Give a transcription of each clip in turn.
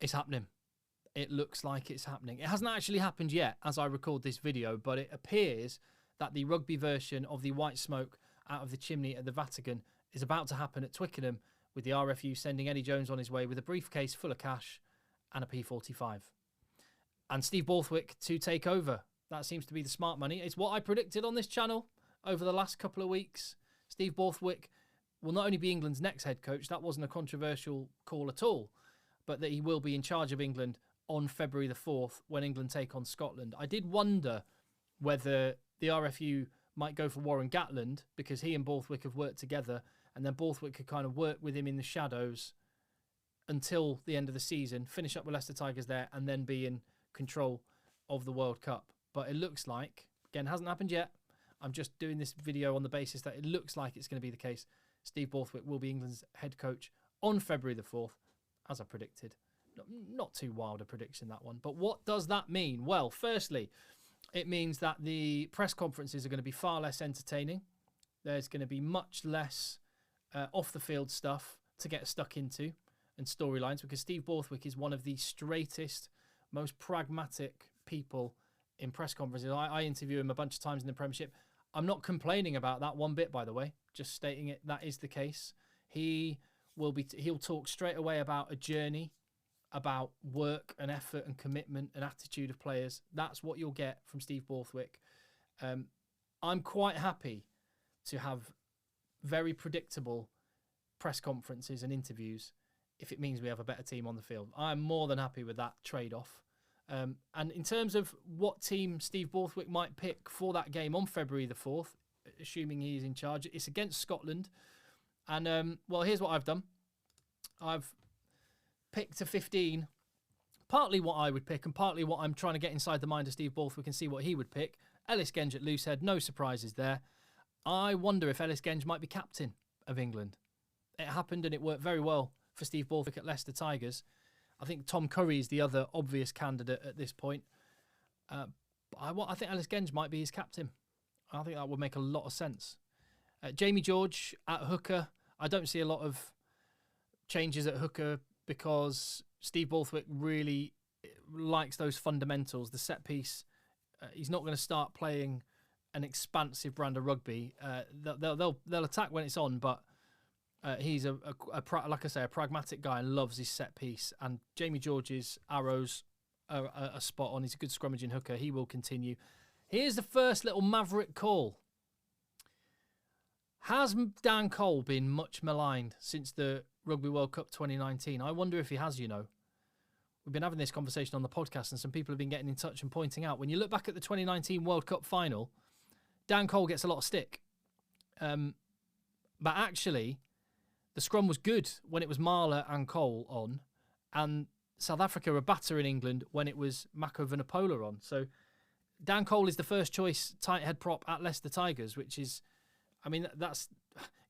It's happening. It looks like it's happening. It hasn't actually happened yet as I record this video, but it appears that the rugby version of the white smoke out of the chimney at the Vatican is about to happen at Twickenham, with the RFU sending Eddie Jones on his way with a briefcase full of cash and a P45. And Steve Borthwick to take over. That seems to be the smart money. It's what I predicted on this channel over the last couple of weeks. Steve Borthwick will not only be England's next head coach, that wasn't a controversial call at all, but that he will be in charge of England on February the 4th when England take on Scotland. I did wonder whether the RFU might go for Warren Gatland, because he and Borthwick have worked together, and then Borthwick could kind of work with him in the shadows until the end of the season, finish up with Leicester Tigers there, and then be in control of the World Cup. But it looks like, again, hasn't happened yet. I'm just doing this video on the basis that it looks like it's going to be the case. Steve Borthwick will be England's head coach on February the 4th, as I predicted. Not too wild a prediction, that one. But what does that mean? Well, firstly, it means that the press conferences are going to be far less entertaining. There's going to be much less off-the-field stuff to get stuck into and storylines, because Steve Borthwick is one of the straightest, most pragmatic people in press conferences. I interview him a bunch of times in the Premiership. I'm not complaining about that one bit, by the way, just stating it. That is the case. He'll talk straight away about a journey, about work and effort and commitment and attitude of players. That's what you'll get from Steve Borthwick. I'm quite happy to have very predictable press conferences and interviews if it means we have a better team on the field. I'm more than happy with that trade-off. And in terms of what team Steve Borthwick might pick for that game on February the 4th, assuming he's in charge, it's against Scotland. And, well, here's what I've done. I've picked a 15, partly what I would pick and partly what I'm trying to get inside the mind of Steve Borthwick and see what he would pick. Ellis Genge at loosehead, no surprises there. I wonder if Ellis Genge might be captain of England. It happened and it worked very well for Steve Borthwick at Leicester Tigers. I think Tom Curry is the other obvious candidate at this point. I think Ellis Genge might be his captain. I think that would make a lot of sense. Jamie George at hooker. I don't see a lot of changes at hooker because Steve Borthwick really likes those fundamentals, the set piece. He's not going to start playing an expansive brand of rugby. They'll attack when it's on, but he's like I say, a pragmatic guy and loves his set piece. And Jamie George's arrows are spot on. He's a good scrummaging hooker. He will continue. Here's the first little maverick call. Has Dan Cole been much maligned since the Rugby World Cup 2019? I wonder if he has, you know. We've been having this conversation on the podcast and some people have been getting in touch and pointing out, when you look back at the 2019 World Cup final, Dan Cole gets a lot of stick. But actually, the scrum was good when it was Marler and Cole on, and South Africa were battering England when it was Mako Vunipola on. So Dan Cole is the first choice tight head prop at Leicester Tigers, which is, I mean, that's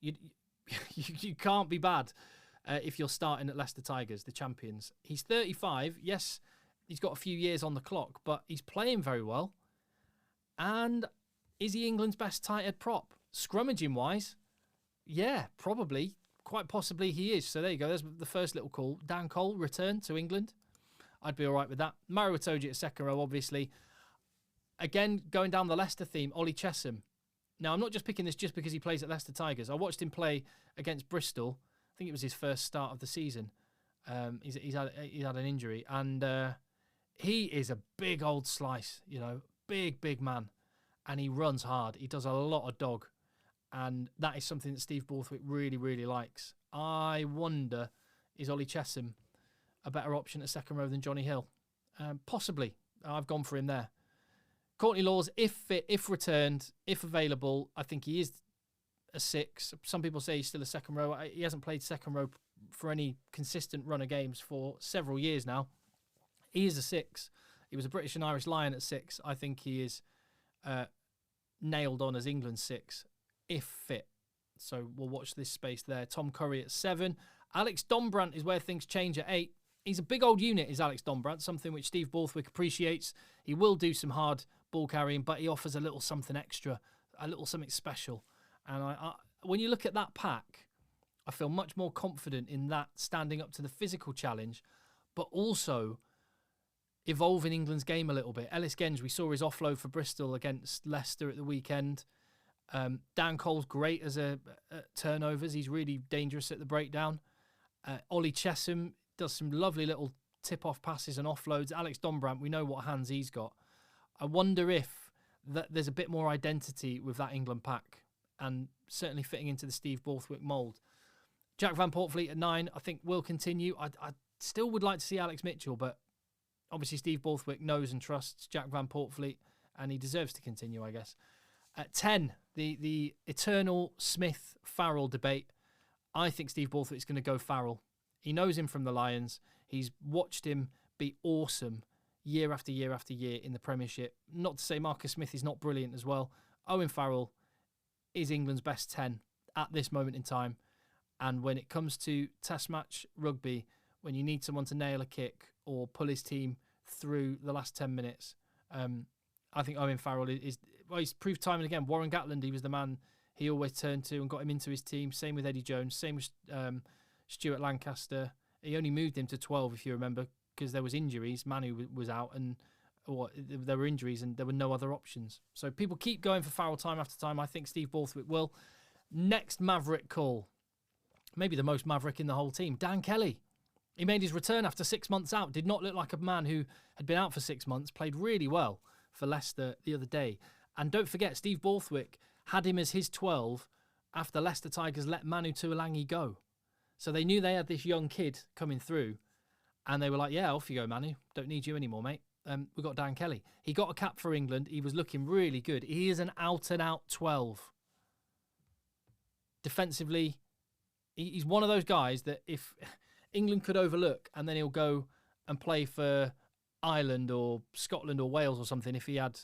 you can't be bad if you're starting at Leicester Tigers, the champions. He's 35. Yes, he's got a few years on the clock, but he's playing very well. And is he England's best tight head prop? Scrummaging wise, yeah, probably. Quite possibly he is. So there you go. There's the first little call. Dan Cole, return to England. I'd be all right with that. Mario Itoje at second row, obviously. Again, going down the Leicester theme, Ollie Chesham. Now, I'm not just picking this just because he plays at Leicester Tigers. I watched him play against Bristol. I think it was his first start of the season. He's had an injury. And he is a big old slice, you know, big man. And he runs hard. He does a lot of dog. And that is something that Steve Borthwick really likes. I wonder, is Ollie Chesham a better option at second row than Johnny Hill? Possibly. I've gone for him there. Courtney Lawes, if fit, if returned, if available, I think he is a 6. Some people say he's still a second row. He hasn't played second row for any consistent run of games for several years now. He is a 6. He was a British and Irish Lion at 6. I think he is nailed on as England's 6, if fit. So we'll watch this space there. Tom Curry at 7. Alex Dombrandt is where things change at 8. He's a big old unit, is Alex Dombrandt, something which Steve Borthwick appreciates. He will do some hard ball carrying, but he offers a little something extra, a little something special. And when you look at that pack, I feel much more confident in that standing up to the physical challenge. but also evolving England's game a little bit. Ellis Genge, we saw his offload for Bristol against Leicester at the weekend. Dan Cole's great as at turnovers. He's really dangerous at the breakdown. Ollie Chesham does some lovely little tip-off passes and offloads. Alex Dombrant, we know what hands he's got. I wonder if there's a bit more identity with that England pack, and certainly fitting into the Steve Borthwick mould. Jack Van Portfleet at 9, I think will continue. I still would like to see Alex Mitchell, but obviously Steve Borthwick knows and trusts Jack Van Portfleet, and he deserves to continue, I guess. At 10, the eternal Smith-Farrell debate. I think Steve Borthwick's going to go Farrell. He knows him from the Lions. He's watched him be awesome year after year after year in the Premiership. Not to say Marcus Smith is not brilliant as well. Owen Farrell is England's best 10 at this moment in time. And when it comes to test match rugby, when you need someone to nail a kick or pull his team through the last 10 minutes, I think Owen Farrell is... Well, he's proved time and again. Warren Gatland, he was the man he always turned to and got him into his team. Same with Eddie Jones. Same with Stuart Lancaster. He only moved him to 12, if you remember, because there was injuries. Manu was out, and there were injuries, and there were no other options. So people keep going for Farrell time after time. I think Steve Borthwick will. Next Maverick call. Maybe the most Maverick in the whole team. Dan Kelly. He made his return after 6 months out. Did not look like a man who had been out for 6 months. Played really well for Leicester the other day. And don't forget, Steve Borthwick had him as his 12 after Leicester Tigers let Manu Tuolangi go. So they knew they had this young kid coming through, and they were like, yeah, off you go, Manu. Don't need you anymore, mate. We've got Dan Kelly. He got a cap for England. He was looking really good. He is an out-and-out 12. Defensively, he's one of those guys that if England could overlook, and then he'll go and play for Ireland or Scotland or Wales or something if he had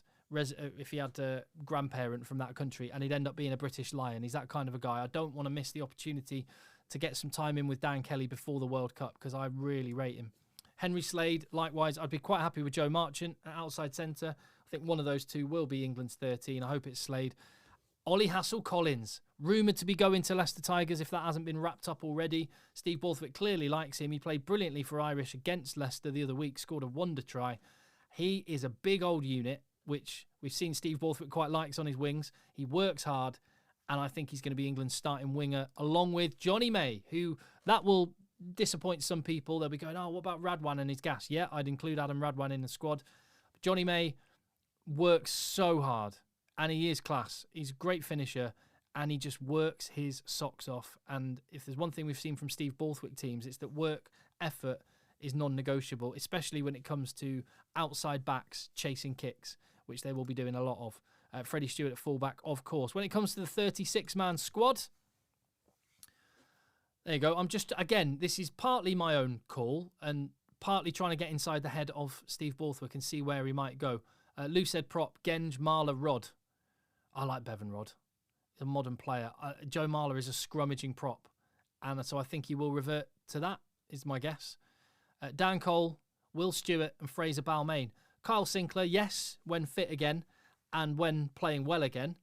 a grandparent from that country, and he'd end up being a British Lion. He's that kind of a guy. I don't want to miss the opportunity to get some time in with Dan Kelly before the World Cup, because I really rate him. Henry Slade, likewise, I'd be quite happy with Joe Marchant at outside centre. I think one of those two will be England's 13. I hope it's Slade. Ollie Hassel-Collins, rumoured to be going to Leicester Tigers if that hasn't been wrapped up already. Steve Borthwick clearly likes him. He played brilliantly for Irish against Leicester the other week, scored a wonder try. He is a big old unit, which we've seen Steve Borthwick quite likes on his wings. He works hard, and I think he's going to be England's starting winger, along with Johnny May, who that will disappoint some people. They'll be going, oh, what about Radwan and his gas? Yeah, I'd include Adam Radwan in the squad. But Johnny May works so hard, and he is class. He's a great finisher, and he just works his socks off. And if there's one thing we've seen from Steve Borthwick teams, it's that work, effort is non-negotiable, especially when it comes to outside backs chasing kicks, which they will be doing a lot of. Freddie Stewart at fullback, of course. When it comes to the 36-man squad, there you go. I'm just, again, this is partly my own call and partly trying to get inside the head of Steve Borthwick and see where he might go. Loose head prop, Genge, Marler, Rod. I like Bevan Rod. He's a modern player. Joe Marler is a scrummaging prop, and so I think he will revert to that, is my guess. Dan Cole, Will Stewart and Fraser Balmain. Kyle Sinclair, yes, when fit again and when playing well again,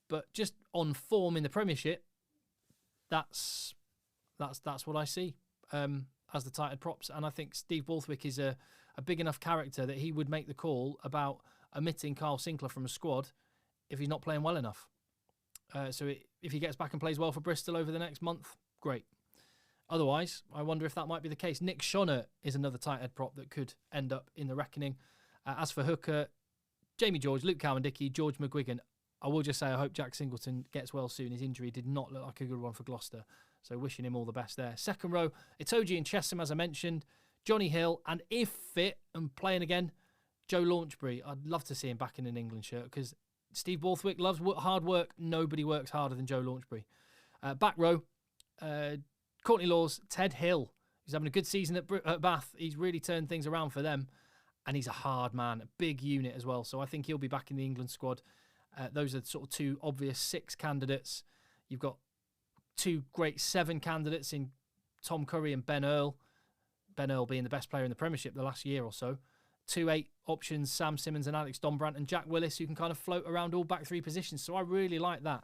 but just on form in the Premiership, that's what I see as the tighted props. And I think Steve Borthwick is a big enough character that he would make the call about omitting Kyle Sinclair from a squad if he's not playing well enough. So if he gets back and plays well for Bristol over the next month, great. Otherwise, I wonder if that might be the case. Nick Shonner is another tight head prop that could end up in the reckoning. As for hooker, Jamie George, Luke Cowan-Dickey, George McGuigan. I will just say I hope Jack Singleton gets well soon. His injury did not look like a good one for Gloucester. So wishing him all the best there. Second row, Itoje and Chesham, as I mentioned. Johnny Hill, and if fit and playing again, Joe Launchbury. I'd love to see him back in an England shirt because Steve Borthwick loves hard work. Nobody works harder than Joe Launchbury. Back row, Courtney Laws, Ted Hill. He's having a good season at Bath. He's really turned things around for them. And he's a hard man, a big unit as well. So I think he'll be back in the England squad. Those are sort of two obvious 6 candidates. You've got 2 great 7 candidates in Tom Curry and Ben Earl. Ben Earl being the best player in the Premiership the last year or so. 2 8 options, Sam Simmons and Alex Dombrant, and Jack Willis, who can kind of float around all back 3 positions. So I really like that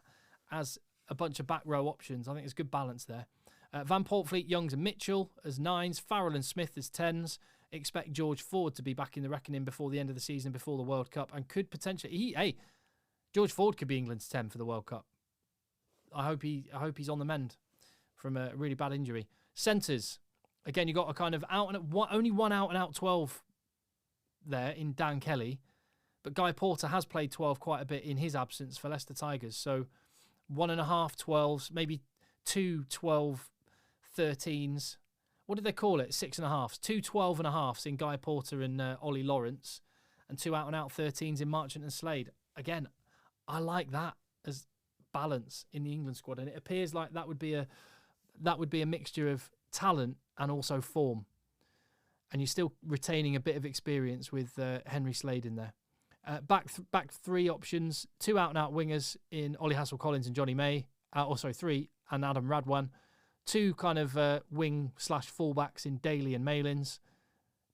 as a bunch of back row options. I think it's good balance there. Van Portfleet, Youngs and Mitchell as 9s. Farrell and Smith as 10s. Expect George Ford to be back in the reckoning before the end of the season, before the World Cup, and could potentially... George Ford could be England's 10 for the World Cup. I hope he's on the mend from a really bad injury. Centres. Again, you got a kind of only one out-and-out 12 there in Dan Kelly, but Guy Porter has played 12 quite a bit in his absence for Leicester Tigers. So 1.5 12s, maybe 2 12 13s. What did they call it? 6.5s. 2 12.5s in Guy Porter and Ollie Lawrence, and 2 out-and-out 13s in Marchant and Slade. Again, I like that as balance in the England squad, and it appears like that would be a mixture of talent and also form, and you're still retaining a bit of experience with Henry Slade in there. Back 3 options, 2 out-and-out wingers in Ollie Hassel-Collins and Johnny May. 3, and Adam Radwan. 2 kind of wing/fullbacks in Daly and Malins.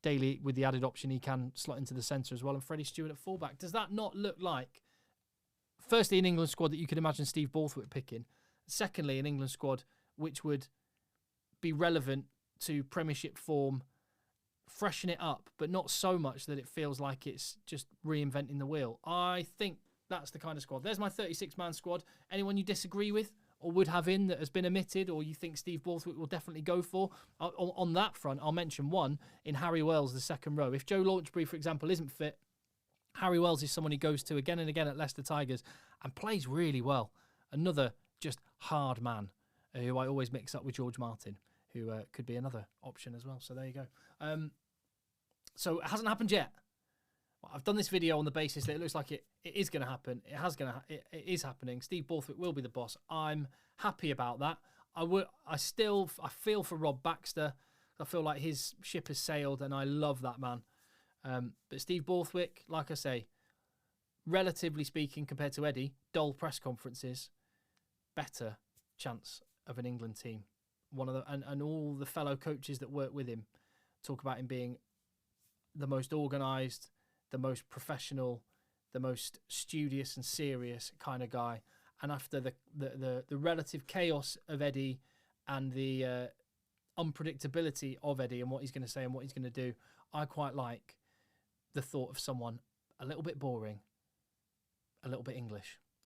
Daly with the added option he can slot into the centre as well, and Freddie Stewart at fullback. Does that not look like, firstly, an England squad that you could imagine Steve Borthwick picking? Secondly, an England squad which would be relevant to Premiership form, freshen it up, but not so much that it feels like it's just reinventing the wheel. I think that's the kind of squad. There's my 36-man squad. Anyone you disagree with or would have in that has been omitted, or you think Steve Borthwick will definitely go for? On that front, I'll mention one in Harry Wells, the second row. If Joe Launchbury, for example, isn't fit, Harry Wells is someone he goes to again and again at Leicester Tigers and plays really well. Another just hard man who I always mix up with George Martin, who could be another option as well. So there you go. So it hasn't happened yet. I've done this video on the basis that it looks like it is going to happen. It is happening. Steve Borthwick will be the boss. I'm happy about that. I feel for Rob Baxter. I feel like his ship has sailed, and I love that man. But Steve Borthwick, like I say, relatively speaking, compared to Eddie, dull press conferences, better chance of an England team. And all the fellow coaches that work with him talk about him being the most organised, the most professional, the most studious and serious kind of guy. And after the relative chaos of Eddie and the unpredictability of Eddie and what he's going to say and what he's going to do, I quite like the thought of someone a little bit boring, a little bit English.